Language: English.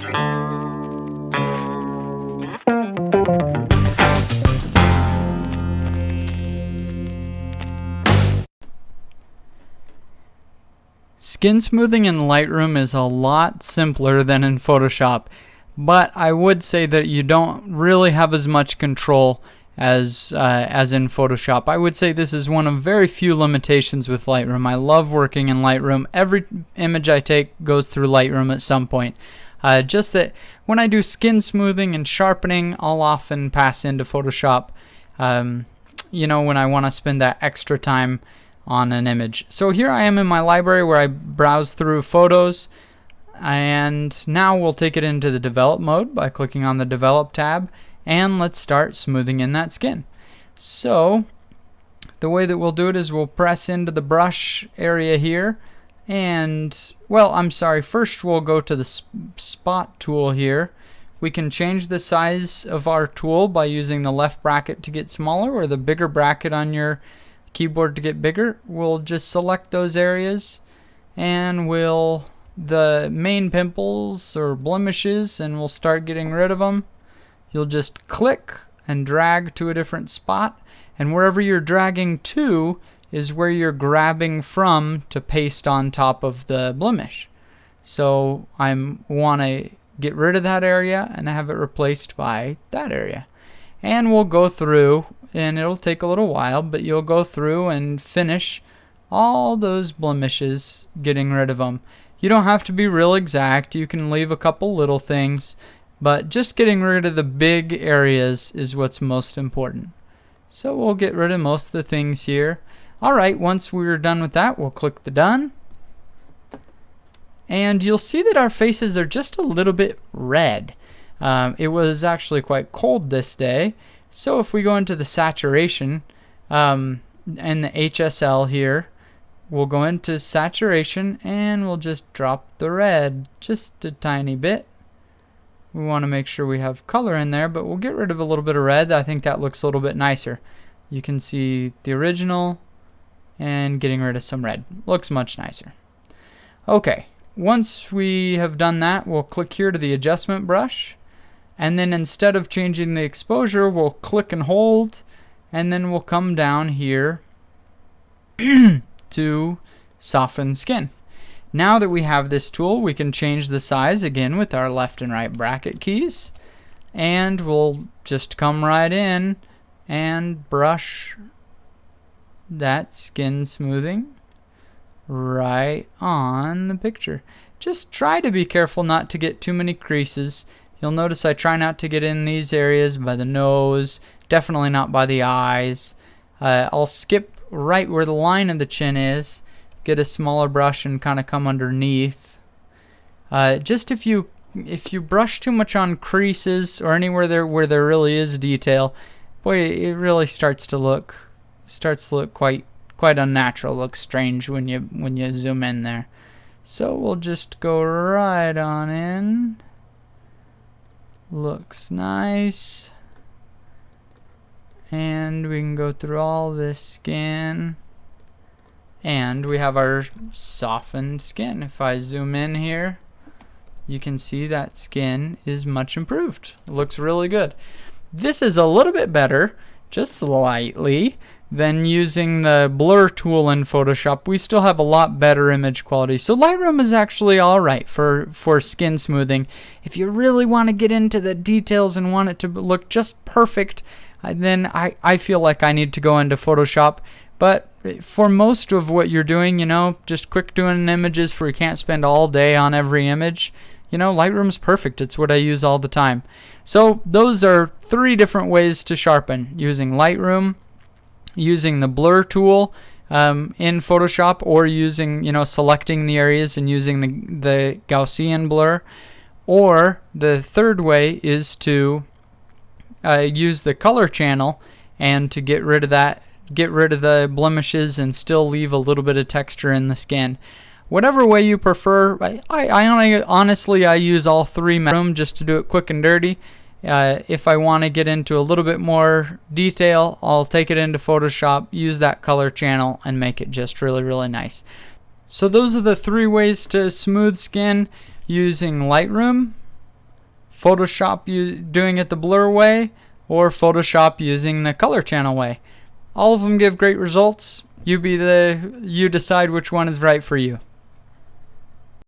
Skin smoothing in Lightroom is a lot simpler than in Photoshop, but I would say that you don't really have as much control as in Photoshop. I would say this is one of very few limitations with Lightroom. I love working in Lightroom. Every image I take goes through Lightroom at some point. Just that when I do skin smoothing and sharpening, I'll often pass into Photoshop, you know, when I want to spend that extra time on an image. So here I am in my library where I browse through photos, and now we'll take it into the develop mode by clicking on the develop tab, and let's start smoothing in that skin. So the way that we'll do it is we'll press into the brush area here, and well, I'm sorry, first we'll go to the spot tool here. We can change the size of our tool by using the left bracket to get smaller, or the bigger bracket on your keyboard to get bigger. We'll just select those areas, and the main pimples or blemishes, and we'll start getting rid of them. You'll just click and drag to a different spot, and wherever you're dragging to is where you're grabbing from to paste on top of the blemish. So I want to get rid of that area and have it replaced by that area. And we'll go through, and it'll take a little while, but you'll go through and finish all those blemishes, getting rid of them. You don't have to be real exact. You can leave a couple little things, but just getting rid of the big areas is what's most important. So we'll get rid of most of the things here. Alright, once we're done with that, we'll click the done. And you'll see that our faces are just a little bit red. It was actually quite cold this day, so if we go into the saturation and the HSL here, we'll go into saturation and we'll just drop the red just a tiny bit. We want to make sure we have color in there, but we'll get rid of a little bit of red. I think that looks a little bit nicer. You can see the original and getting rid of some red. Looks much nicer. Okay, once we have done that, we'll click here to the adjustment brush. And then instead of changing the exposure, we'll click and hold, and then we'll come down here to soften skin. Now that we have this tool, we can change the size again with our left and right bracket keys, and we'll just come right in and brush that skin smoothing right on the picture. Just try to be careful not to get too many creases. You'll notice I try not to get in these areas by the nose, definitely not by the eyes. I'll skip right where the line of the chin is, get a smaller brush and kind of come underneath. Just if you brush too much on creases or anywhere where there really is detail, boy, it really starts to look quite unnatural. Looks strange when you zoom in there. So we'll just go right on in. Looks nice. And we can go through all this skin. And we have our softened skin. If I zoom in here, you can see that skin is much improved. It looks really good. This is a little bit better, just slightly, than using the blur tool in Photoshop. We still have a lot better image quality. So Lightroom is actually alright for skin smoothing. If you really want to get into the details and want it to look just perfect, then I feel like I need to go into Photoshop. But for most of what you're doing, you know, just quick doing images where you can't spend all day on every image, you know, Lightroom's perfect. It's what I use all the time. So those are 3 different ways to sharpen: using Lightroom, using the blur tool in Photoshop, or using, you know, selecting the areas and using the Gaussian blur. Or the third way is to use the color channel and to get rid of the blemishes and still leave a little bit of texture in the skin. Whatever way you prefer. Honestly, I use all 3 just to do it quick and dirty. If I want to get into a little bit more detail, I'll take it into Photoshop, use that color channel, and make it just really, really nice. So those are the 3 ways to smooth skin: using Lightroom, Photoshop doing it the blur way, or Photoshop using the color channel way. All of them give great results. You decide which one is right for you.